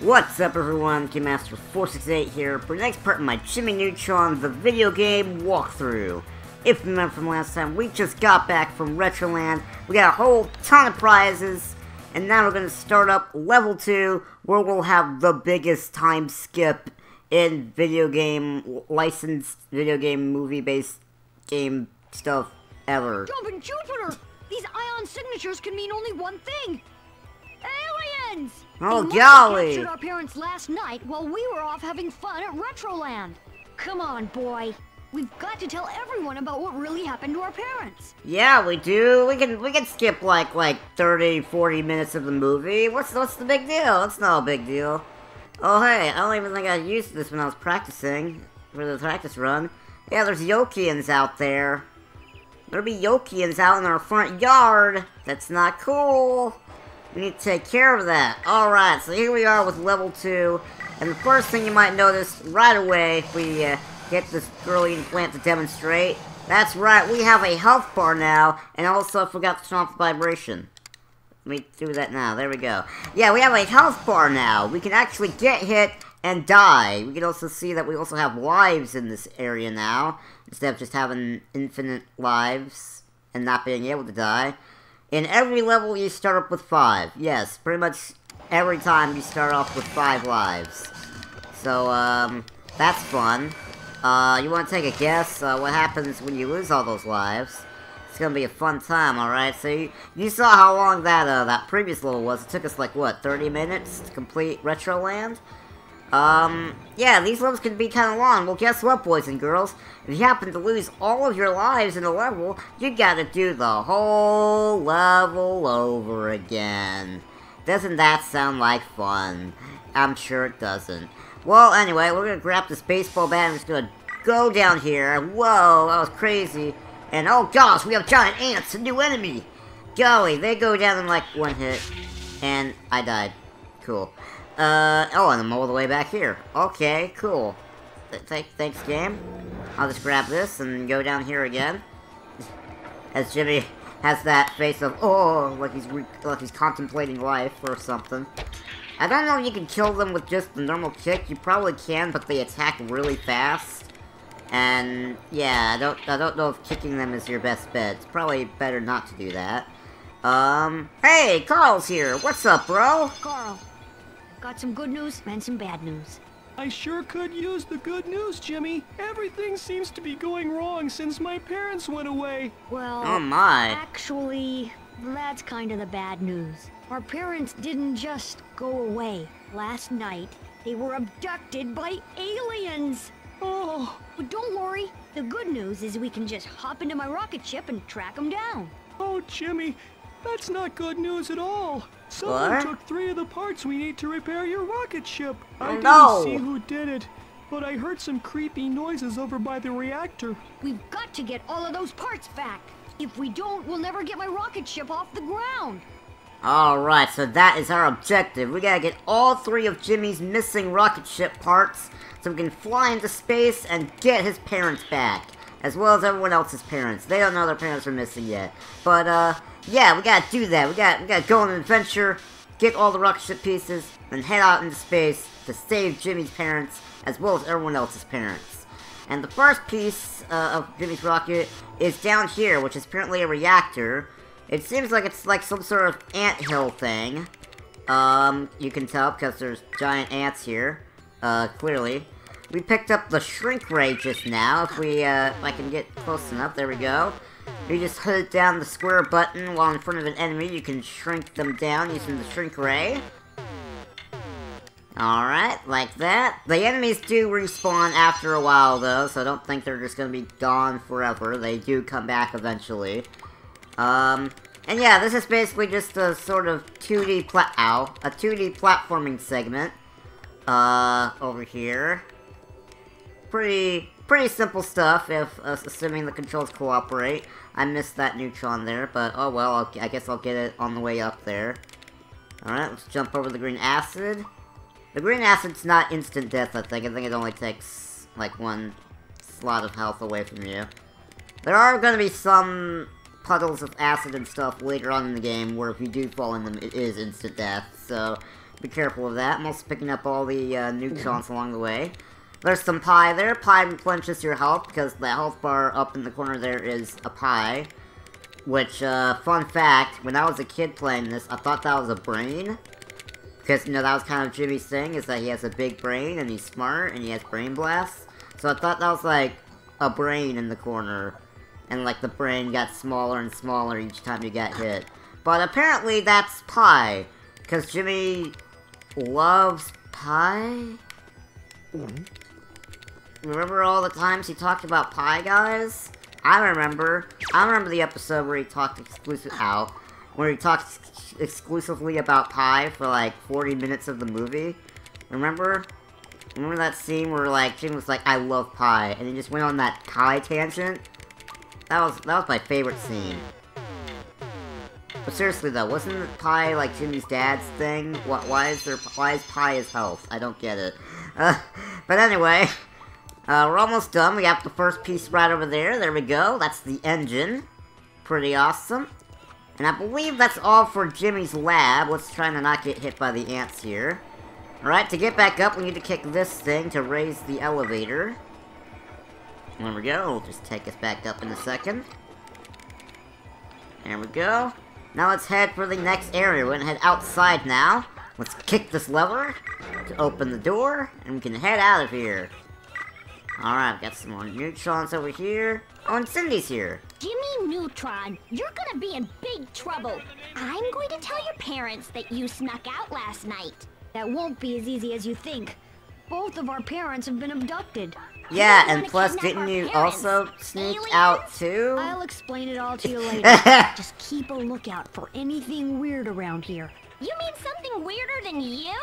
What's up everyone, Keymaster468 here for the next part of my Jimmy Neutron the video game walkthrough. If you remember from last time, we just got back from Retroland, we got a whole ton of prizes, and now we're going to start up level 2, where we'll have the biggest time skip in video game, licensed video game, movie-based game stuff ever. Jumpin' Jupiter! These ion signatures can mean only one thing! Aliens! Oh, they golly! must have captured our parents last night while we were off having fun at Retroland. Come on, boy. We've got to tell everyone about what really happened to our parents. Yeah, we do. We can skip like 30, 40 minutes of the movie. What's the big deal? It's not a big deal. Oh hey, I don't even think I used this when I was practicing for the practice run. Yeah, there's Yokians out there. There'll be Yokians out in our front yard. That's not cool. We need to take care of that. Alright, so here we are with level 2. And the first thing you might notice right away if we get this girly implant to demonstrate. That's right, we have a health bar now. And also I forgot to turn off the vibration. Let me do that now. There we go. Yeah, we have a health bar now. We can actually get hit and die. We can also see that we also have lives in this area now. Instead of just having infinite lives and not being able to die. In every level, you start up with 5. Yes, pretty much every time you start off with 5 lives. So, that's fun. You want to take a guess what happens when you lose all those lives? It's gonna be a fun time, alright? So, you saw how long that previous level was. It took us, like, what, 30 minutes to complete Retroland? Yeah, these levels can be kind of long. Well, guess what, boys and girls? If you happen to lose all of your lives in a level, you gotta do the whole level over again. Doesn't that sound like fun? I'm sure it doesn't. Well, anyway, we're gonna grab this baseball bat and just gonna go down here. Whoa, that was crazy. And oh gosh, we have giant ants, a new enemy! Golly, they go down in like one hit. And I died. Cool. Oh, and I'm all the way back here. Okay, cool. Thanks, game. I'll just grab this and go down here again. As Jimmy has that face of, oh, like he's contemplating life or something. I don't know if you can kill them with just the normal kick. You probably can, but they attack really fast. And, yeah, I don't know if kicking them is your best bet. It's probably better not to do that. Hey, Carl's here. What's up, bro? Carl. Got some good news and some bad news. I sure could use the good news, Jimmy. Everything seems to be going wrong since my parents went away. Well, oh my. Actually, that's kind of the bad news. Our parents didn't just go away. Last night, they were abducted by aliens. Oh. But don't worry. The good news is we can just hop into my rocket ship and track them down. Oh, Jimmy, that's not good news at all. Someone took 3 of the parts we need to repair your rocket ship. I didn't see who did it, but I heard some creepy noises over by the reactor. We've got to get all of those parts back. If we don't, we'll never get my rocket ship off the ground. Alright, so that is our objective. We gotta get all 3 of Jimmy's missing rocket ship parts so we can fly into space and get his parents back. As well as everyone else's parents. They don't know their parents are missing yet. But, yeah, we gotta do that. We gotta go on an adventure, get all the rocket ship pieces, and head out into space to save Jimmy's parents, as well as everyone else's parents. And the first piece of Jimmy's rocket is down here, which is apparently a reactor. It seems like it's like some sort of anthill thing. You can tell because there's giant ants here, clearly. We picked up the shrink ray just now. If I can get close enough, there we go. You just hold down the square button while in front of an enemy. You can shrink them down using the shrink ray. Alright, like that. The enemies do respawn after a while, though, so I don't think they're just gonna be gone forever. They do come back eventually. And yeah, this is basically just a sort of 2D 2D platforming segment. Over here. Pretty simple stuff, if assuming the controls cooperate. I missed that neutron there, but oh well, I guess I'll get it on the way up there. Alright, let's jump over the green acid. The green acid's not instant death, I think. I think it only takes, like, 1 slot of health away from you. There are gonna be some puddles of acid and stuff later on in the game where if you do fall in them, it is instant death, so be careful of that. I'm also picking up all the neutrons along the way. There's some pie there. Pie replenishes your health, because the health bar up in the corner there is a pie. Which, fun fact, when I was a kid playing this, I thought that was a brain. Because, you know, that was kind of Jimmy's thing, is that he has a big brain, and he's smart, and he has brain blasts. So I thought that was, like, a brain in the corner. And, like, the brain got smaller and smaller each time you got hit. But apparently that's pie. Because Jimmy loves pie? Remember all the times he talked about pie, guys? I remember the episode where he talked exclusively about pie for like 40 minutes of the movie. Remember that scene where like Jim was like, I love pie, and he just went on that pie tangent? That was my favorite scene. But seriously though, wasn't pie like Jimmy's dad's thing? Why is pie his health? I don't get it. But anyway, we're almost done. We got the first piece right over there. There we go. That's the engine. Pretty awesome. And I believe that's all for Jimmy's lab. Let's try to not get hit by the ants here. Alright, to get back up, we need to kick this thing to raise the elevator. There we go. It'll just take us back up in a second. There we go. Now let's head for the next area. We're gonna head outside now. Let's kick this lever to open the door, and we can head out of here. Alright, I've got some more neutrons over here. Oh, and Cindy's here. Jimmy Neutron, you're gonna be in big trouble. I'm going to tell your parents that you snuck out last night. That won't be as easy as you think. Both of our parents have been abducted. Yeah, and plus, didn't you also sneak out too? I'll explain it all to you later. Just keep a lookout for anything weird around here. You mean something weirder than you?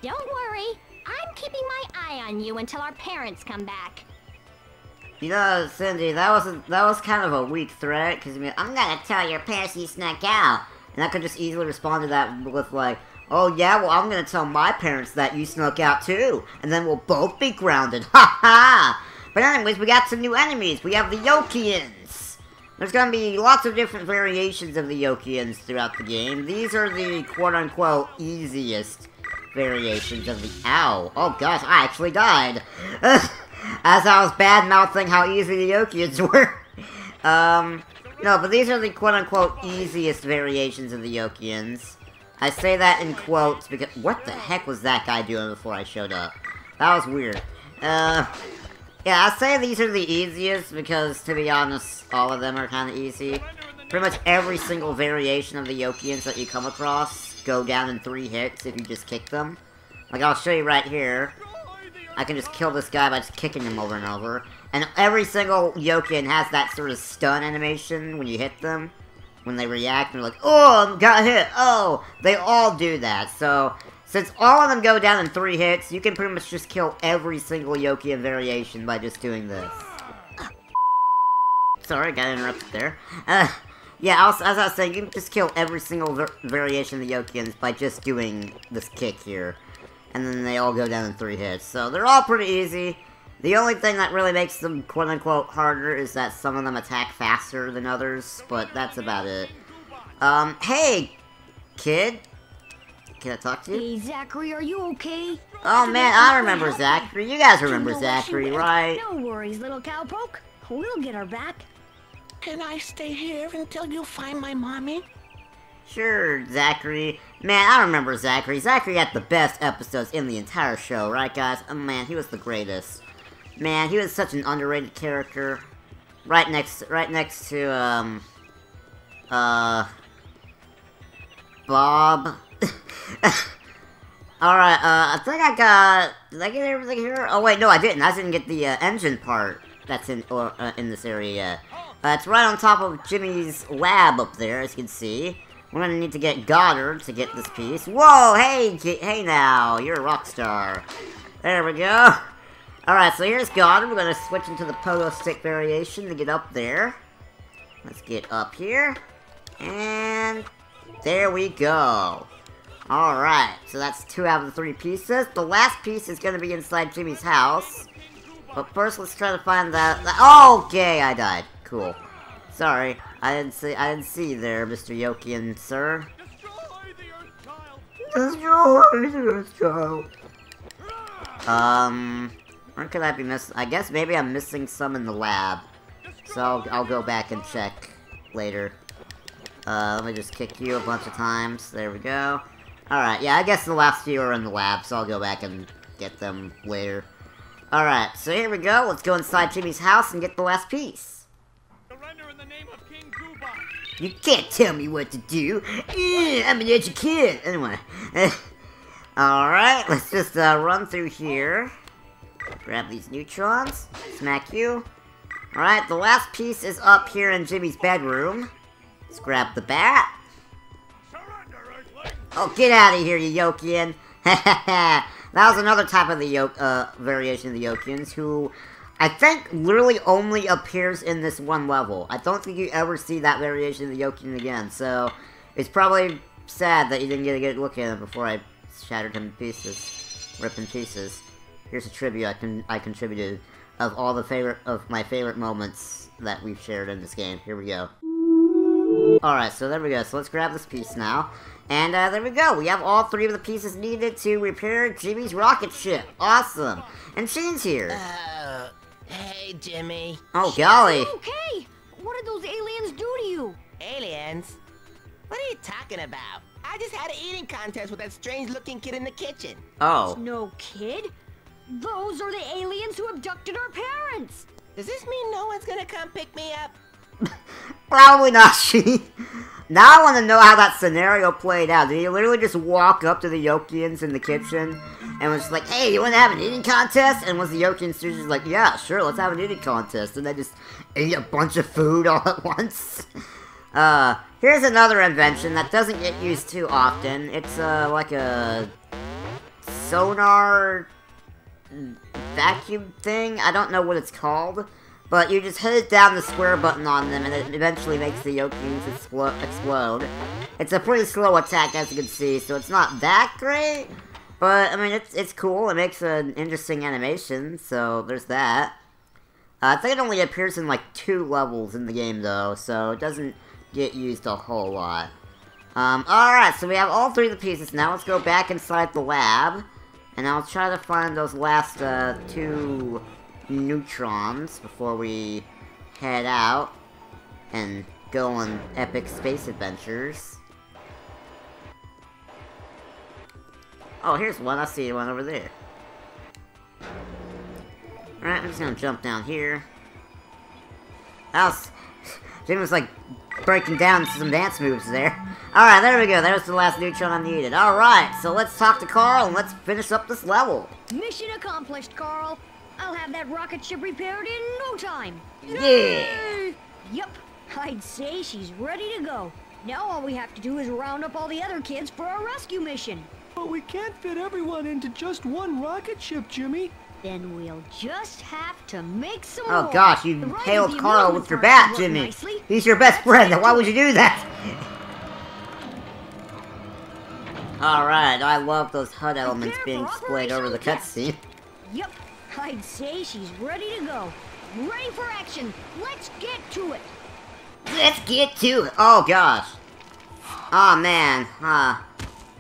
Don't worry, I'm keeping my eye on you until our parents come back. You know, Cindy, that was kind of a weak threat, because I mean, I'm gonna tell your parents you snuck out. And I could just easily respond to that with like, oh yeah, well I'm gonna tell my parents that you snuck out too, and then we'll both be grounded, ha ha! But anyways, we got some new enemies. We have the Yokians. There's gonna be lots of different variations of the Yokians throughout the game. These are the quote-unquote easiest variations of the... Ow! Oh gosh, I actually died! As I was bad-mouthing how easy the Yokians were. No, but these are the quote-unquote easiest variations of the Yokians. I say that in quotes because... What the heck was that guy doing before I showed up? That was weird. Yeah, I say these are the easiest because, to be honest, all of them are kind of easy. Pretty much every single variation of the Yokians that you come across go down in 3 hits if you just kick them. Like, I'll show you right here. I can just kill this guy by just kicking him over and over. And every single Yokian has that sort of stun animation when you hit them. When they react, and they're like, oh, got hit, oh! They all do that, so... Since all of them go down in 3 hits, you can pretty much just kill every single Yokian variation by just doing this. Sorry, got interrupted there. Yeah, as I was saying, you can just kill every single variation of the Yokians by just doing this kick here. And then they all go down in 3 hits, so they're all pretty easy. The only thing that really makes them quote-unquote harder is that some of them attack faster than others, but that's about it. Hey, kid? Can I talk to you? Hey, Zachary, are you okay? Oh man, I remember Zachary. You guys remember Zachary, right? No worries, little cowpoke. We'll get her back. Can I stay here until you find my mommy? Sure, Zachary. Man, I remember Zachary. Zachary had the best episodes in the entire show, right guys? Oh man, he was the greatest. Man, he was such an underrated character. Right next to, Bob. Alright, I think I got... Did I get everything here? Oh wait, no I didn't. I didn't get the, engine part that's in this area yet. It's right on top of Jimmy's lab up there, as you can see. We're gonna need to get Goddard to get this piece. Whoa, hey now, you're a rock star. There we go. Alright, so here's Goddard. We're gonna switch into the pogo stick variation to get up there. Let's get up here. And there we go. Alright, so that's 2 out of the 3 pieces. The last piece is gonna be inside Jimmy's house. But first, let's try to find that. Okay, I died. Cool. Sorry, I didn't see you there, Mr. Yokian, sir. Destroy. Where could I be missing? I guess maybe I'm missing some in the lab. So I'll go back and check later. Let me just kick you a bunch of times. There we go. Alright, yeah, I guess the last few are in the lab, so I'll go back and get them later. Alright, so here we go. Let's go inside Jimmy's house and get the last piece. Surrender in the name of King Koopa. You can't tell me what to do. I'm an edgy kid. Anyway. Alright, let's just run through here. Grab these neutrons. Smack you. Alright, the last piece is up here in Jimmy's bedroom. Let's grab the bat. Oh, get out of here, you Yokian. That was another type of the variation of the Yokians, who I think literally only appears in this one level. I don't think you ever see that variation of the Yokian again, so it's probably sad that you didn't get a good look at him before I shattered him in pieces. Rip in pieces. Here's a tribute I contributed of all my favorite moments that we've shared in this game. Here we go. Alright, so there we go. So let's grab this piece now. And there we go. We have all 3 of the pieces needed to repair Jimmy's rocket ship. Awesome. And Shane's here. Hey, Jimmy. Oh, golly. Okay. What did those aliens do to you? Aliens? What are you talking about? I just had an eating contest with that strange-looking kid in the kitchen. Oh. No kid. Those are the aliens who abducted our parents. Does this mean no one's gonna come pick me up? Probably not, Sheen. Now I want to know how that scenario played out. Did he literally just walk up to the Yokians in the kitchen and was just like, hey, you want to have an eating contest? And was the Yokians just like, yeah, sure, let's have an eating contest. And they just ate a bunch of food all at once. Here's another invention that doesn't get used too often. It's, like a sonar vacuum thing. I don't know what it's called. But you just hit down the square button on them, and it eventually makes the Yokians explode. It's a pretty slow attack, as you can see, so it's not that great. But, I mean, it's cool. It makes an interesting animation, so there's that. I think it only appears in, like, 2 levels in the game, though, so it doesn't get used a whole lot. Alright, so we have all 3 of the pieces. Now let's go back inside the lab, and I'll try to find those last 2... neutrons before we head out and go on epic space adventures. Oh, here's one. I see one over there. Alright, I'm just gonna jump down here. Jim was like breaking down some dance moves there. Alright, there we go. There's the last neutron I needed. Alright, so let's talk to Carl and let's finish up this level. Mission accomplished, Carl. I'll have that rocket ship repaired in no time. Yeah! Yep, I'd say she's ready to go. Now all we have to do is round up all the other kids for our rescue mission. But we can't fit everyone into just one rocket ship, Jimmy. Then we'll just have to make some Oh more. gosh, you impaled Carl with your bat, Jimmy. He's your best friend, why would you do that? Alright, I love those HUD elements being displayed over the cutscene. Yep, I'd say she's ready to go. Ready for action. Let's get to it. Let's get to it. Oh gosh. Oh man.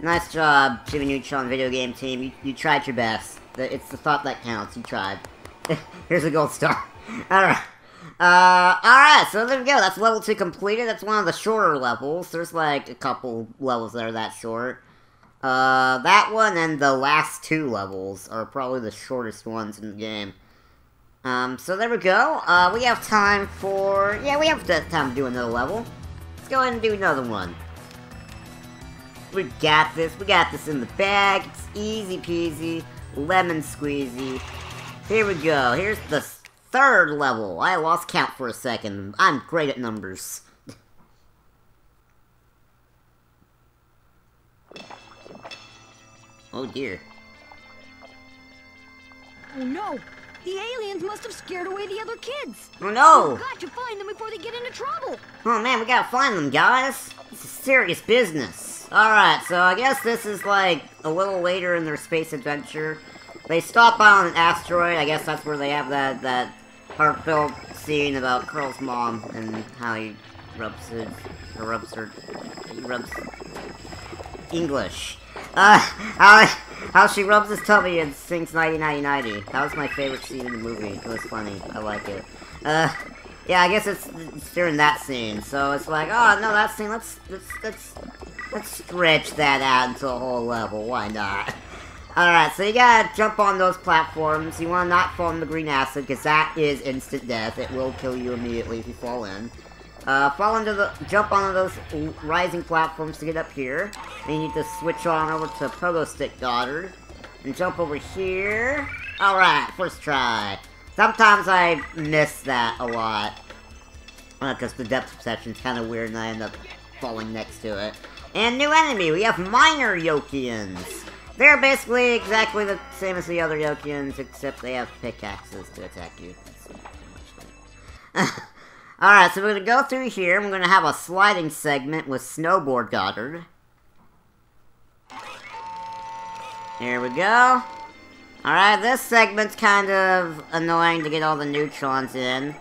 Nice job, Jimmy Neutron video game team. You tried your best. It's the thought that counts. You tried. Here's a gold star. Alright. Alright, so there we go. That's level 2 completed. That's one of the shorter levels. There's like a couple levels that are that short. That one and the last 2 levels are probably the shortest ones in the game. So there we go. We have time for... Yeah, we have time to do another level. Let's go ahead and do another one. We got this. We got this in the bag. It's easy peasy. Lemon squeezy. Here we go. Here's the 3rd level. I lost count for a second. I'm great at numbers. Oh dear. Oh no! The aliens must have scared away the other kids! Oh no! We've got to find them before they get into trouble! Oh man, we gotta find them, guys! This is serious business. Alright, so I guess this is like a little later in their space adventure. They stop by on an asteroid. I guess that's where they have that heartfelt scene about Carl's mom and how he rubs English. How she rubs his tummy and sings 90-90-90. That was my favorite scene in the movie. It was funny. I like it. Yeah, I guess it's during that scene. So it's like, oh no, that scene. Let's stretch that out into a whole level. Why not? Alright, so you gotta jump on those platforms. You wanna not fall in the green acid, because that is instant death. It will kill you immediately if you fall in. Jump onto those rising platforms to get up here. Then you need to switch on over to Pogo Stick Goddard. And jump over here. Alright, first try. Sometimes I miss that a lot. Because the depth perception's kind of weird and I end up falling next to it. And new enemy, we have Minor Yokians. They're basically exactly the same as the other Yokians, except they have pickaxes to attack you. Alright, so we're going to go through here. We're going to have a sliding segment with Snowboard Goddard. Here we go. Alright, this segment's kind of annoying to get all the neutrons in.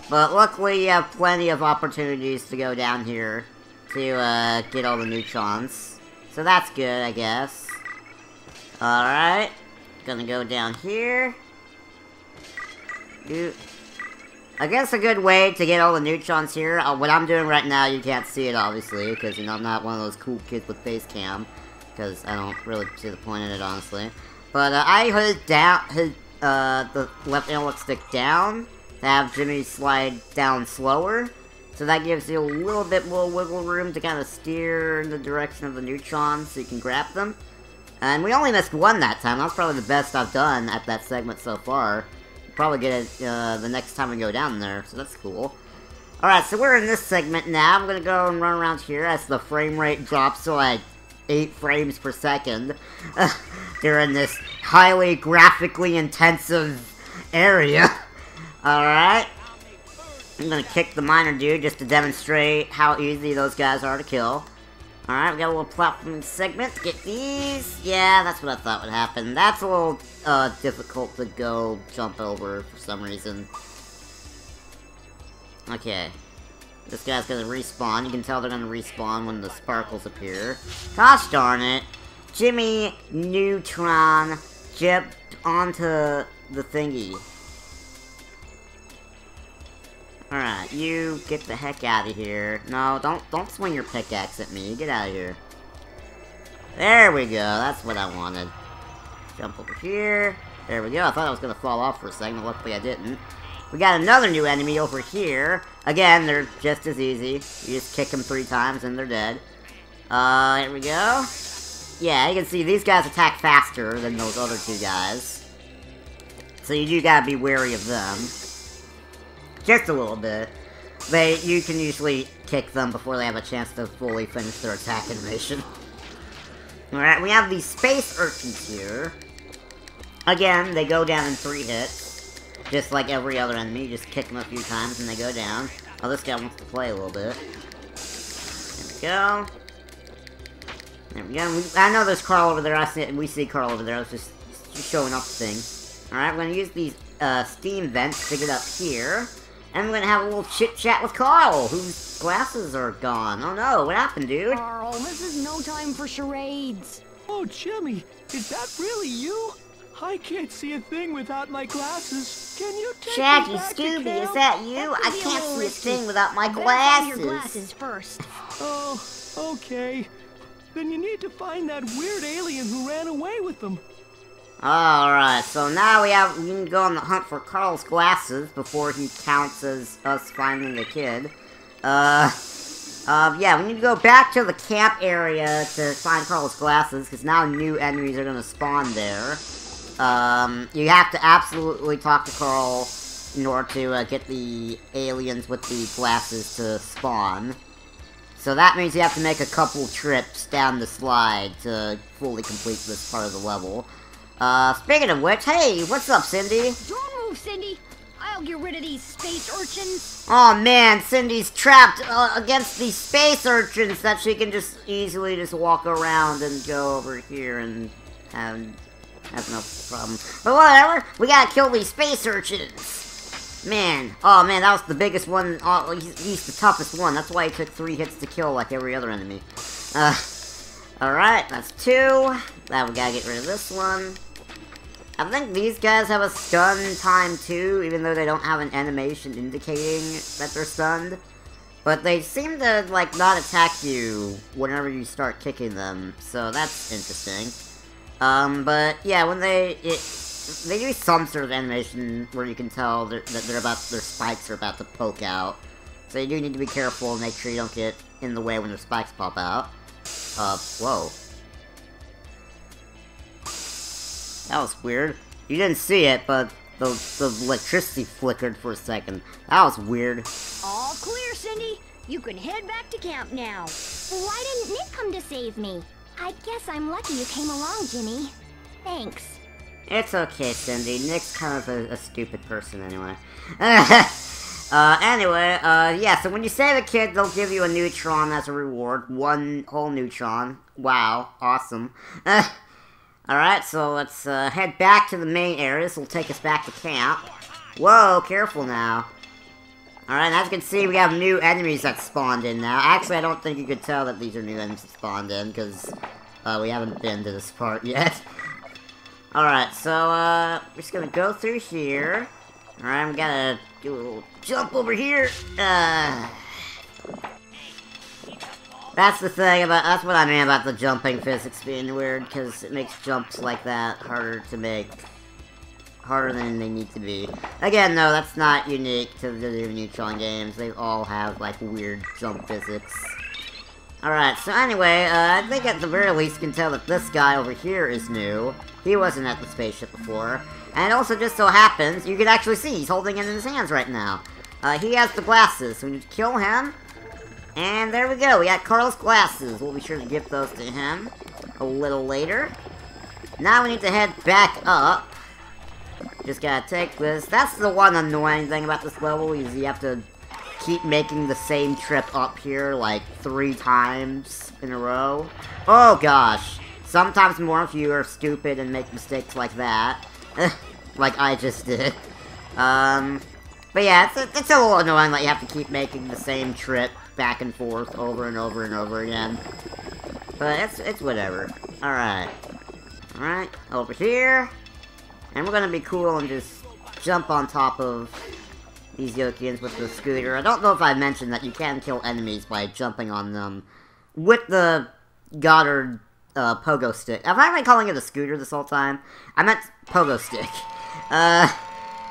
But luckily you have plenty of opportunities to go down here to get all the neutrons. So that's good, I guess. Alright. Gonna go down here. I guess a good way to get all the neutrons here, what I'm doing right now, you can't see it obviously, because you know, I'm not one of those cool kids with face cam, because I don't really see the point in it honestly. But I hit the left analog stick down to have Jimmy slide down slower, so that gives you a little bit more wiggle room to kind of steer in the direction of the neutrons so you can grab them. And we only missed one that time. That's probably the best I've done at that segment so far. Probably get it the next time we go down there, so that's cool. Alright, so we're in this segment now. I'm gonna go and run around here as the frame rate drops to like 8 frames per second during this highly graphically intensive area. Alright. I'm gonna kick the miner dude just to demonstrate how easy those guys are to kill. Alright, we got a little platforming segment. Get these. Yeah, that's what I thought would happen. That's a little difficult to go jump over for some reason. Okay. This guy's gonna respawn. You can tell they're gonna respawn when the sparkles appear. Gosh darn it. Jimmy Neutron jumped onto the thingy. Alright, you get the heck out of here. No, don't swing your pickaxe at me. Get out of here. There we go. That's what I wanted. Jump over here. There we go. I thought I was going to fall off for a second. Luckily I didn't. We got another new enemy over here. Again, they're just as easy. You just kick them 3 times and they're dead. Here we go. Yeah, you can see these guys attack faster than those other 2 guys. So you do gotta be wary of them. Just a little bit. You can usually kick them before they have a chance to fully finish their attack animation. Alright, we have these space urchins here. Again, they go down in 3 hits. Just like every other enemy, you just kick them a few times and they go down. Oh, this guy wants to play a little bit. There we go. There we go. I know there's Carl over there. We see Carl over there. I was just showing off the thing. Alright, we're gonna use these steam vents to get up here. And we're gonna have a little chit-chat with Carl, whose glasses are gone. Oh no, what happened, dude? Carl, this is no time for charades. Oh, Jimmy, is that really you? I can't see a thing without my glasses. Can you take Shaggy, me back to Scooby, camp? is that you? I can't see a thing without my glasses. Verify your glasses first. Oh, okay. Then you need to find that weird alien who ran away with them. Alright, so now we can go on the hunt for Carl's glasses before he counts as us finding the kid. Yeah, we need to go back to the camp area to find Carl's glasses, because now new enemies are gonna spawn there. You have to absolutely talk to Carl in order to get the aliens with the glasses to spawn. So that means you have to make a couple trips down the slide to fully complete this part of the level. Speaking of which, hey, what's up, Cindy? Don't move, Cindy. I'll get rid of these space urchins. Oh man, Cindy's trapped against these space urchins that she can just easily just walk around and go over here and have no problem. But whatever, we gotta kill these space urchins. Man, oh man, that was the biggest one. Oh, he's the toughest one. That's why he took 3 hits to kill like every other enemy. Alright, that's 2. Now we gotta get rid of this one. I think these guys have a stun time too, even though they don't have an animation indicating that they're stunned. But they seem to, like, not attack you whenever you start kicking them, so that's interesting. But yeah, when they do some sort of animation where you can tell that their spikes are about to poke out. So you do need to be careful and make sure you don't get in the way when their spikes pop out. Whoa. That was weird. You didn't see it, but the electricity flickered for a second. That was weird. All clear, Cindy. You can head back to camp now. Why didn't Nick come to save me? I guess I'm lucky you came along, Jimmy. Thanks. It's okay, Cindy. Nick's kind of a stupid person anyway. Yeah, so when you save a kid, they'll give you a neutron as a reward. 1 whole neutron. Wow, awesome. Alright, so let's head back to the main area. This will take us back to camp. Whoa, careful now. Alright, as you can see, we have new enemies that spawned in now. Actually, I don't think you could tell that these are new enemies that spawned in, because we haven't been to this part yet. Alright, so, we're just gonna go through here. Alright, we gotta do a little jump over here. That's the thing about, that's what I mean about the jumping physics being weird, because it makes jumps like that harder to make. Harder than they need to be. Again, no, that's not unique to the new Neutron games. They all have, like, weird jump physics. Alright, so anyway, I think at the very least you can tell that this guy over here is new. He wasn't at the spaceship before. And it also just so happens, you can actually see he's holding it in his hands right now. He has the glasses, so we need to kill him. And there we go, we got Carl's glasses. We'll be sure to give those to him a little later. Now we need to head back up. Just gotta take this. That's the one annoying thing about this level, is you have to keep making the same trip up here, like, 3 times in a row. Oh gosh. Sometimes more if you are stupid and make mistakes like that. Like I just did. But yeah, it's a little annoying that you have to keep making the same trip back and forth over and over and over again. But it's whatever. Alright. Alright, over here. And we're gonna be cool and just jump on top of these Yokians with the scooter. I don't know if I mentioned that you can kill enemies by jumping on them with the Goddard pogo stick. Have I been calling it a scooter this whole time? I meant pogo stick.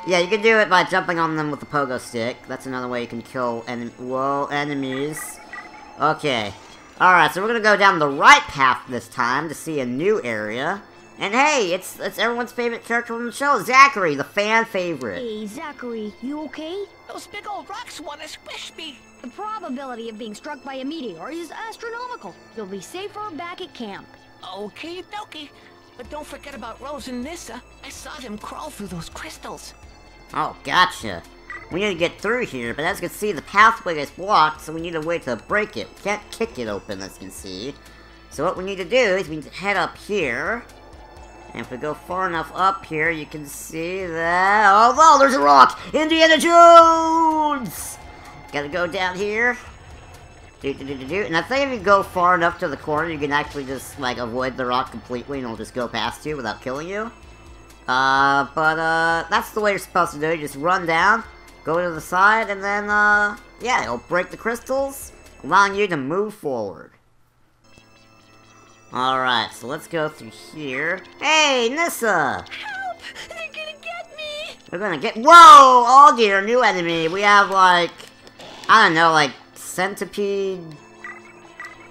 Yeah, you can do it by jumping on them with the pogo stick. That's another way you can kill enemies. Okay. Alright, so we're gonna go down the right path this time to see a new area. And hey, it's everyone's favorite character from the show, Zachary, the fan favorite. Hey, Zachary, you okay? Those big old rocks want to squish me. The probability of being struck by a meteor is astronomical. You'll be safer back at camp. Okay, dokie. But don't forget about Rose and Nissa. I saw them crawl through those crystals. Oh, gotcha. We need to get through here, but as you can see, the pathway is blocked, so we need a way to break it. We can't kick it open, as you can see. So what we need to do is we need to head up here. And if we go far enough up here, you can see that... Oh, there's a rock! Indiana Jones! Gotta go down here. And I think if you go far enough to the corner, you can actually just, like, avoid the rock completely and it'll just go past you without killing you. But that's the way you're supposed to do it. You just run down, go to the side, and then, yeah, it'll break the crystals, allowing you to move forward. Alright, so let's go through here. Hey, Nissa! Help! They're gonna get me! We're gonna get- Whoa! Oh dear, new enemy. We have, like, I don't know, like, centipede,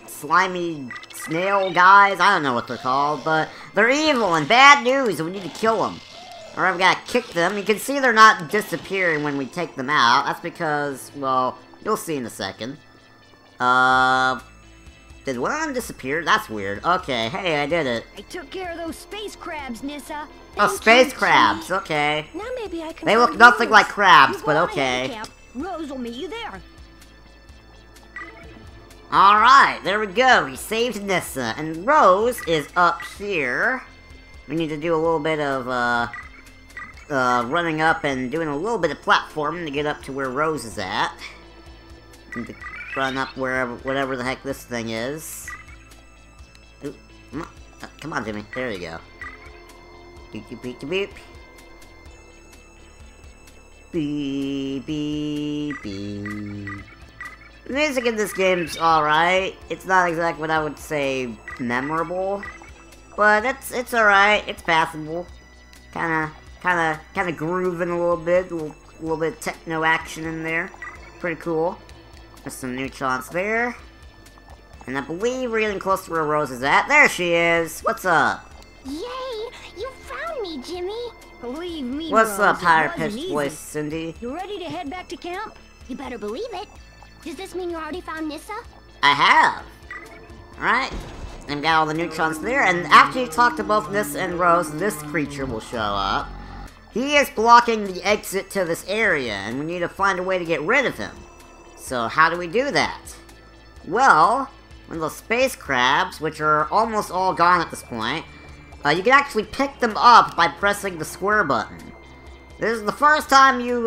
slimy snail guys? I don't know what they're called, but they're evil and bad news, and we need to kill them. Alright, we gotta kick them. You can see they're not disappearing when we take them out. That's because, well, you'll see in a second. Did one of them disappear? That's weird. Okay, hey, I did it. I took care of those space crabs, Nissa. Oh, space crabs, okay. Now maybe I can. They look nothing like crabs, but okay. Rose will meet you there. Alright, there we go. We saved Nissa. And Rose is up here. We need to do a little bit of, running up and doing a little bit of platforming to get up to where Rose is at. Need to run up wherever, whatever the heck this thing is. Ooh, Come on, Jimmy. There you go. Beep, beep, beep, beep. Beep, beep, beep. The music in this game's alright. It's not exactly what I would say memorable, but it's alright. It's passable. Kinda grooving a little bit. A little bit of techno action in there. Pretty cool. There's some neutrons there. And I believe we're getting close to where Rose is at. There she is! What's up? Yay! You found me, Jimmy! Believe me, What's Rose, up, higher it wasn't pitched easy. voice, Cindy? You ready to head back to camp? You better believe it. Does this mean you already found Nissa? I have! Alright. And got all the neutrons there, and after you talk to both Nissa and Rose, this creature will show up. He is blocking the exit to this area, and we need to find a way to get rid of him. So how do we do that? Well, one of those space crabs, which are almost all gone at this point, you can actually pick them up by pressing the square button. This is the first time you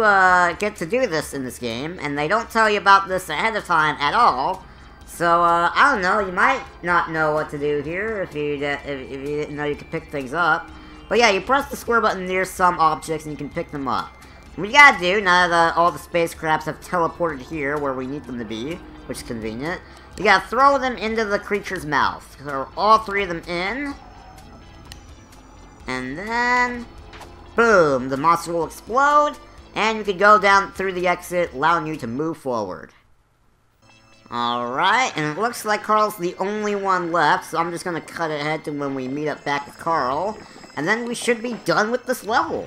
get to do this in this game, and they don't tell you about this ahead of time at all. So, I don't know, you might not know what to do here if you didn't know you could pick things up. But yeah, you press the square button near some objects and you can pick them up. What you gotta do, now that all the space crabs have teleported here where we need them to be, which is convenient, you gotta throw them into the creature's mouth. Throw all three of them in. And then, boom, the monster will explode, and you can go down through the exit, allowing you to move forward. Alright, and it looks like Carl's the only one left, so I'm just gonna cut ahead to when we meet up back with Carl, and then we should be done with this level.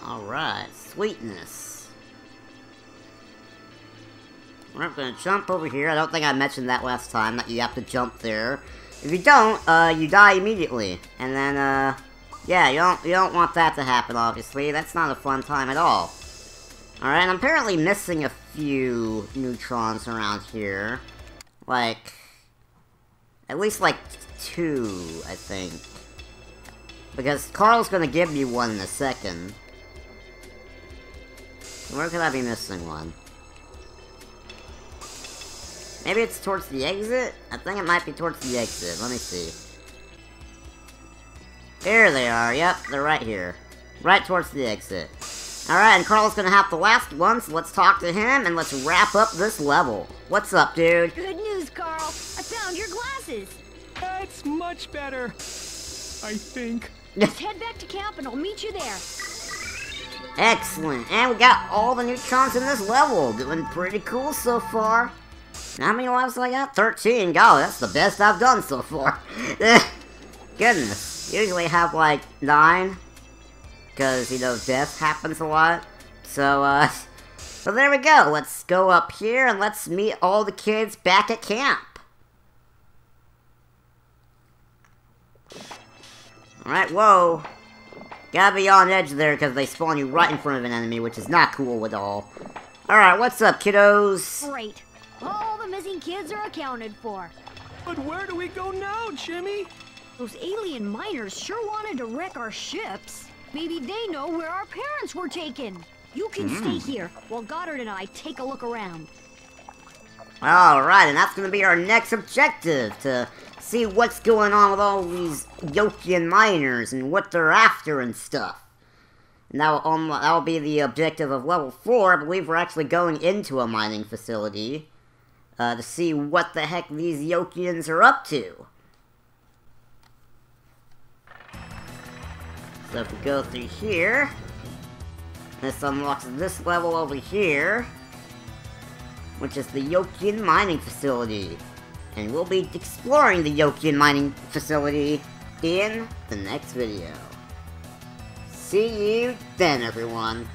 Alright, sweetness. We're gonna jump over here. I don't think I mentioned that last time, that you have to jump there. If you don't, you die immediately. And then, yeah, you don't want that to happen, obviously. That's not a fun time at all. Alright, and I'm apparently missing a few neutrons around here. Like, at least like 2, I think. Because Carl's gonna give me one in a second. Where could I be missing one? Maybe it's towards the exit? I think it might be towards the exit. Let me see. There they are. Yep, they're right here. Right towards the exit. Alright, and Carl's gonna have the last one, so let's talk to him and let's wrap up this level. What's up, dude? Good news, Carl. I found your glasses. That's much better. I think. Just head back to camp and I'll meet you there. Excellent. And we got all the neutrons in this level. Doing pretty cool so far. How many lives I got? 13. God, that's the best I've done so far. Goodness. Usually have like 9. Because, you know, death happens a lot. So, so there we go. Let's go up here and let's meet all the kids back at camp. Alright, whoa. Gotta be on edge there because they spawn you right in front of an enemy, which is not cool at all. Alright, what's up, kiddos? Great. All the missing kids are accounted for. But where do we go now, Jimmy? Those alien miners sure wanted to wreck our ships. Maybe they know where our parents were taken. You can stay here while Goddard and I take a look around. Alright, and that's gonna be our next objective, to see what's going on with all these Yokian miners and what they're after and stuff. And that'll be the objective of level 4. I believe we're actually going into a mining facility to see what the heck these Yokians are up to. So if we go through here, this unlocks this level over here, which is the Yokian mining facility. And we'll be exploring the Yokian mining facility in the next video. See you then, everyone.